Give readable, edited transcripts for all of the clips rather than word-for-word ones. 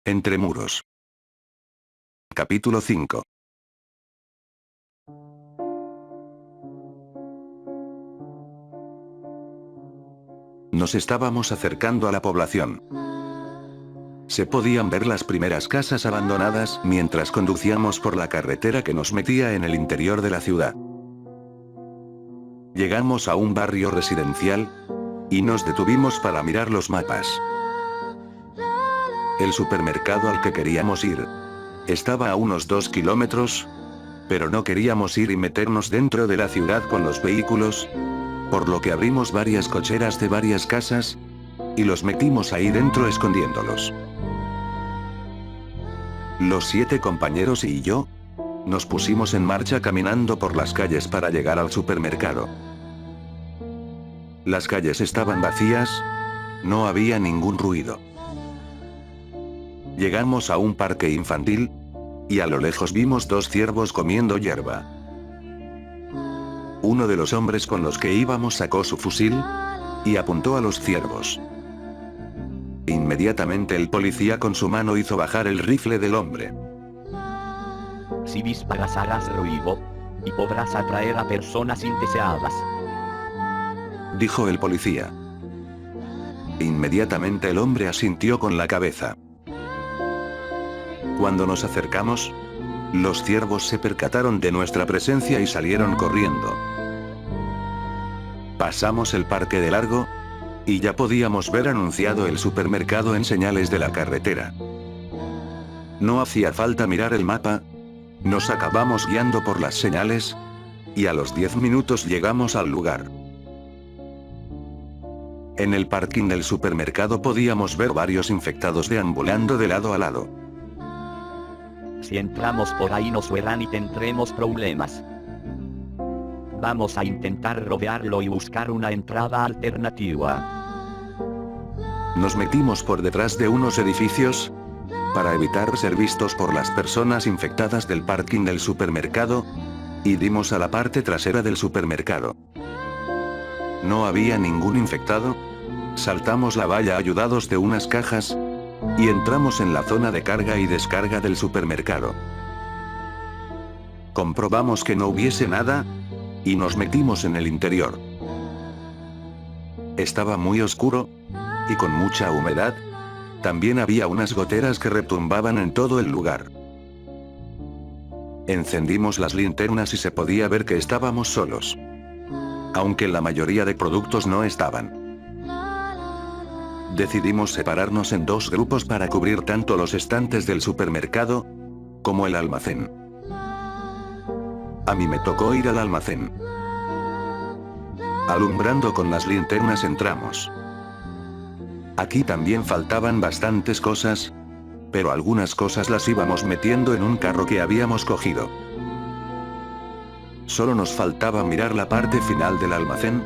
Entre muros. Capítulo 5. Nos estábamos acercando a la población. Se podían ver las primeras casas abandonadas mientras conducíamos por la carretera que nos metía en el interior de la ciudad. Llegamos a un barrio residencial y nos detuvimos para mirar los mapas. El supermercado al que queríamos ir estaba a unos 2 kilómetros, pero no queríamos ir y meternos dentro de la ciudad con los vehículos, por lo que abrimos varias cocheras de varias casas y los metimos ahí dentro escondiéndolos. Los 7 compañeros y yo nos pusimos en marcha caminando por las calles para llegar al supermercado. Las calles estaban vacías, no había ningún ruido. Llegamos a un parque infantil y a lo lejos vimos 2 ciervos comiendo hierba. Uno de los hombres con los que íbamos sacó su fusil y apuntó a los ciervos. Inmediatamente el policía con su mano hizo bajar el rifle del hombre. Si disparas harás ruido y podrás atraer a personas indeseadas, dijo el policía. Inmediatamente el hombre asintió con la cabeza. Cuando nos acercamos, los ciervos se percataron de nuestra presencia y salieron corriendo. Pasamos el parque de largo y ya podíamos ver anunciado el supermercado en señales de la carretera. No hacía falta mirar el mapa, nos acabamos guiando por las señales y a los 10 minutos llegamos al lugar. En el parking del supermercado podíamos ver varios infectados deambulando de lado a lado. si entramos por ahí nos verán y tendremos problemas. Vamos a intentar rodearlo y buscar una entrada alternativa. Nos metimos por detrás de unos edificios para evitar ser vistos por las personas infectadas del parking del supermercado y dimos a la parte trasera del supermercado. No había ningún infectado. Saltamos la valla ayudados de unas cajas y entramos en la zona de carga y descarga del supermercado. Comprobamos que no hubiese nada y nos metimos en el interior. Estaba muy oscuro y con mucha humedad. También había unas goteras que retumbaban en todo el lugar. Encendimos las linternas y se podía ver que estábamos solos, aunque la mayoría de productos no estaban. Decidimos separarnos en 2 grupos para cubrir tanto los estantes del supermercado como el almacén. A mí me tocó ir al almacén. Alumbrando con las linternas entramos. Aquí también faltaban bastantes cosas, pero algunas cosas las íbamos metiendo en un carro que habíamos cogido. Solo nos faltaba mirar la parte final del almacén,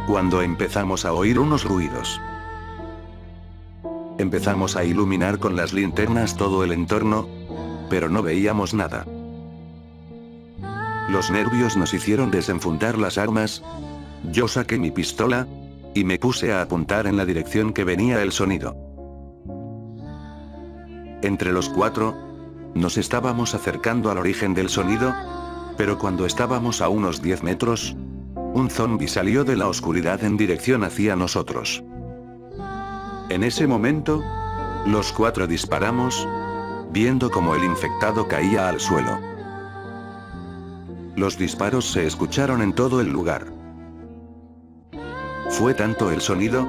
cuando empezamos a oír unos ruidos. Empezamos a iluminar con las linternas todo el entorno, pero no veíamos nada. Los nervios nos hicieron desenfundar las armas. Yo saqué mi pistola y me puse a apuntar en la dirección que venía el sonido. Entre los 4, nos estábamos acercando al origen del sonido, pero cuando estábamos a unos 10 metros, un zombi salió de la oscuridad en dirección hacia nosotros. En ese momento, los 4 disparamos, viendo cómo el infectado caía al suelo. Los disparos se escucharon en todo el lugar. Fue tanto el sonido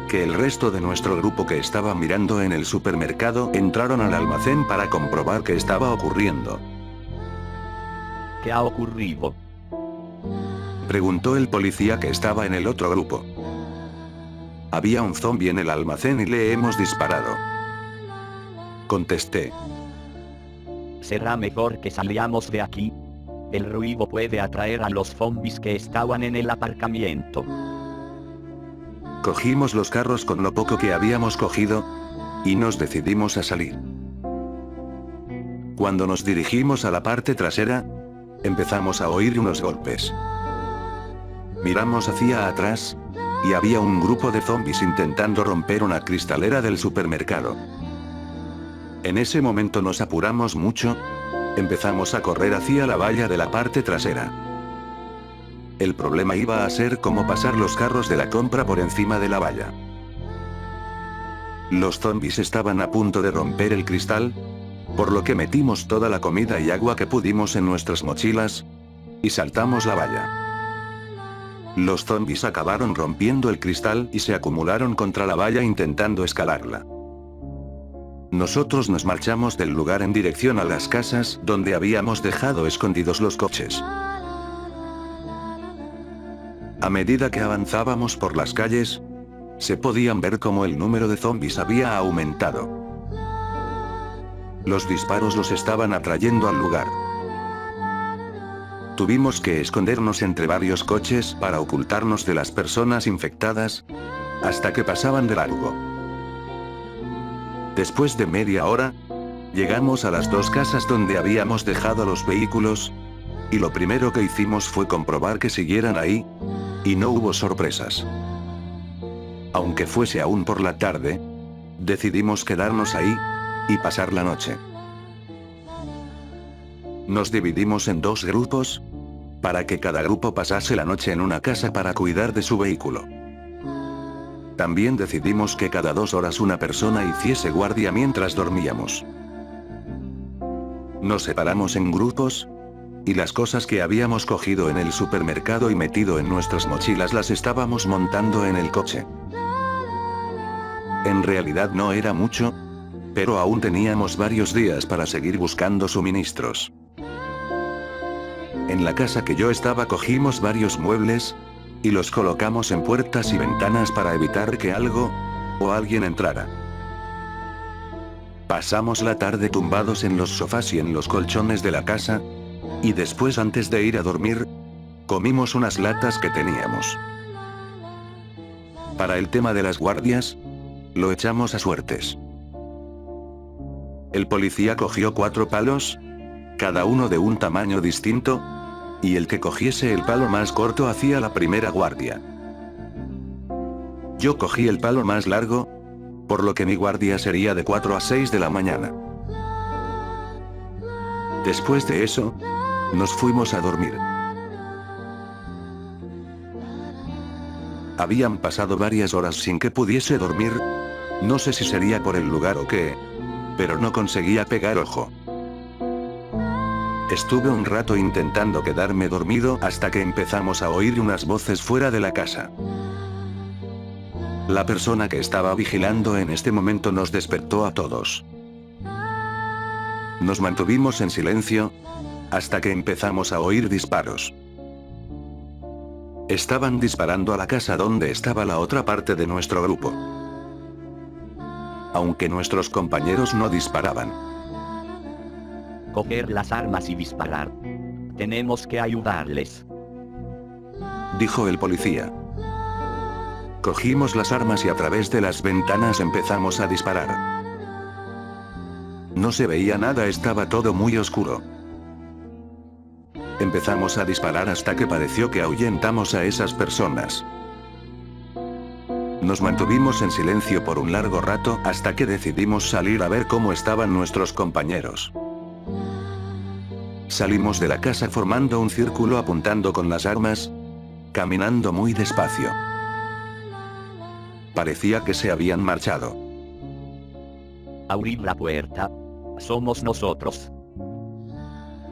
que el resto de nuestro grupo que estaba mirando en el supermercado entraron al almacén para comprobar qué estaba ocurriendo. ¿Qué ha ocurrido?, preguntó el policía que estaba en el otro grupo. Había un zombi en el almacén y le hemos disparado, contesté. Será mejor que salgamos de aquí. El ruido puede atraer a los zombies que estaban en el aparcamiento. Cogimos los carros con lo poco que habíamos cogido y nos decidimos a salir. Cuando nos dirigimos a la parte trasera, empezamos a oír unos golpes. Miramos hacia atrás y había un grupo de zombies intentando romper una cristalera del supermercado. En ese momento nos apuramos mucho. Empezamos a correr hacia la valla de la parte trasera. El problema iba a ser cómo pasar los carros de la compra por encima de la valla. Los zombies estaban a punto de romper el cristal, por lo que metimos toda la comida y agua que pudimos en nuestras mochilas, y saltamos la valla. Los zombies acabaron rompiendo el cristal y se acumularon contra la valla intentando escalarla. Nosotros nos marchamos del lugar en dirección a las casas donde habíamos dejado escondidos los coches. A medida que avanzábamos por las calles, se podían ver cómo el número de zombies había aumentado. Los disparos los estaban atrayendo al lugar. Tuvimos que escondernos entre varios coches para ocultarnos de las personas infectadas, hasta que pasaban de largo. Después de media hora, llegamos a las dos casas donde habíamos dejado los vehículos, y lo primero que hicimos fue comprobar que siguieran ahí, y no hubo sorpresas. Aunque fuese aún por la tarde, decidimos quedarnos ahí, y pasar la noche. Nos dividimos en dos grupos, para que cada grupo pasase la noche en una casa para cuidar de su vehículo. También decidimos que cada 2 horas una persona hiciese guardia mientras dormíamos. Nos separamos en grupos, y las cosas que habíamos cogido en el supermercado y metido en nuestras mochilas las estábamos montando en el coche. En realidad no era mucho, pero aún teníamos varios días para seguir buscando suministros. En la casa que yo estaba cogimos varios muebles, y los colocamos en puertas y ventanas para evitar que algo, o alguien entrara. Pasamos la tarde tumbados en los sofás y en los colchones de la casa, y después antes de ir a dormir, comimos unas latas que teníamos. Para el tema de las guardias, lo echamos a suertes. El policía cogió 4 palos, cada uno de un tamaño distinto, y el que cogiese el palo más corto hacía la primera guardia. Yo cogí el palo más largo, por lo que mi guardia sería de 4 a 6 de la mañana. Después de eso, nos fuimos a dormir. Habían pasado varias horas sin que pudiese dormir, no sé si sería por el lugar o qué, pero no conseguía pegar ojo. Estuve un rato intentando quedarme dormido hasta que empezamos a oír unas voces fuera de la casa. La persona que estaba vigilando en este momento nos despertó a todos. Nos mantuvimos en silencio, hasta que empezamos a oír disparos. Estaban disparando a la casa donde estaba la otra parte de nuestro grupo. Aunque nuestros compañeros no disparaban. Coger las armas y disparar. Tenemos que ayudarles, dijo el policía. Cogimos las armas y a través de las ventanas empezamos a disparar. No se veía nada, estaba todo muy oscuro. Empezamos a disparar hasta que pareció que ahuyentamos a esas personas. Nos mantuvimos en silencio por un largo rato hasta que decidimos salir a ver cómo estaban nuestros compañeros. Salimos de la casa formando un círculo apuntando con las armas, caminando muy despacio. Parecía que se habían marchado. Abrir la puerta. Somos nosotros,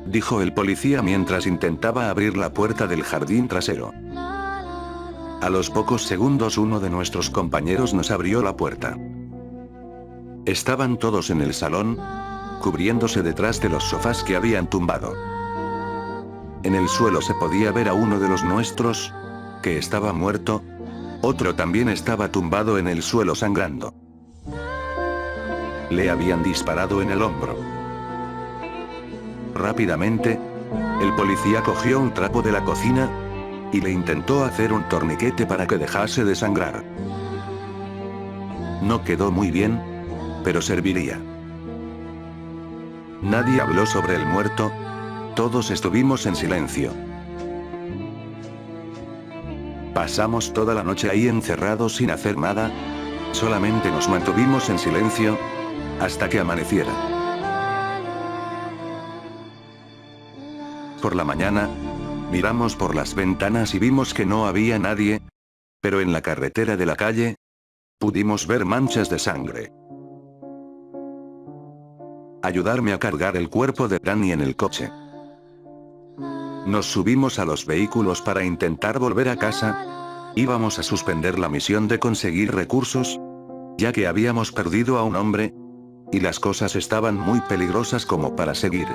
dijo el policía mientras intentaba abrir la puerta del jardín trasero. A los pocos segundos uno de nuestros compañeros nos abrió la puerta. Estaban todos en el salón, cubriéndose detrás de los sofás que habían tumbado. En el suelo se podía ver a uno de los nuestros, que estaba muerto, otro también estaba tumbado en el suelo sangrando. Le habían disparado en el hombro. Rápidamente, el policía cogió un trapo de la cocina, y le intentó hacer un torniquete para que dejase de sangrar. No quedó muy bien, pero serviría. Nadie habló sobre el muerto, todos estuvimos en silencio. Pasamos toda la noche ahí encerrados sin hacer nada, solamente nos mantuvimos en silencio, hasta que amaneciera. Por la mañana, miramos por las ventanas y vimos que no había nadie, pero en la carretera de la calle, pudimos ver manchas de sangre. Ayudarme a cargar el cuerpo de Danny en el coche. Nos subimos a los vehículos para intentar volver a casa. Íbamos a suspender la misión de conseguir recursos, ya que habíamos perdido a un hombre, y las cosas estaban muy peligrosas como para seguir.